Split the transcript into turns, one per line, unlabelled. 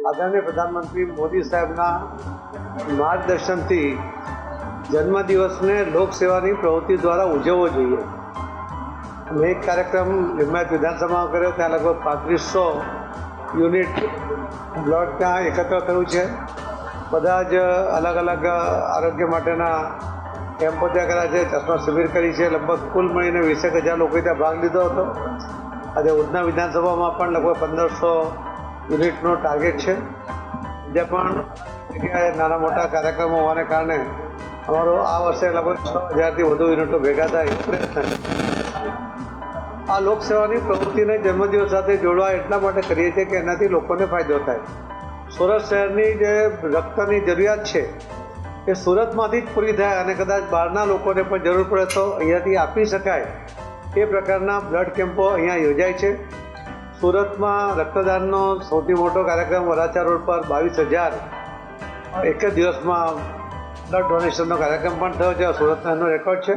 આદરણીય પ્રધાનમંત્રી મોદી સાહેબના માર્ગદર્શનથી જન્મદિવસને લોકસેવાની પ્રવૃત્તિ દ્વારા ઉજવવો જોઈએ. મેં એક કાર્યક્રમ લિંબાયત વિધાનસભામાં કર્યો, ત્યાં લગભગ 3500 યુનિટ બ્લડ ત્યાં એકત્ર થયું છે. બધા જ અલગ અલગ આરોગ્ય માટેના કેમ્પો ત્યાં કર્યા છે, ચશ્મા શિબિર કરી છે. લગભગ કુલ મળીને 20,000 લોકોએ ત્યાં ભાગ લીધો હતો. આજે ઉધના વિધાનસભામાં પણ લગભગ 1500 યુનિટનો ટાર્ગેટ છે. જે પણ જગ્યાએ નાના મોટા કાર્યક્રમો હોવાને કારણે અમારો આ વર્ષે લગભગ 6,000થી વધુ યુનિટો ભેગા થાય પ્રયત્ન. આ લોકસેવાની પ્રવૃત્તિને જન્મદિવસ સાથે જોડવા એટલા માટે કરીએ છીએ કે એનાથી લોકોને ફાયદો થાય. સુરત શહેરની જે રક્તની જરૂરિયાત છે એ સુરતમાંથી જ પૂરી થાય અને કદાચ બહારના લોકોને પણ જરૂર પડે તો અહીંયાથી આપી શકાય એ પ્રકારના બ્લડ કેમ્પો અહીંયા યોજાય છે. સુરતમાં રક્તદાનનો સૌથી મોટો કાર્યક્રમ વરાછા રોડ પર 22,000 એક જ દિવસમાં બ્લડ ડોનેશનનો કાર્યક્રમ પણ થયો છે. સુરતનો એનો રેકોર્ડ છે.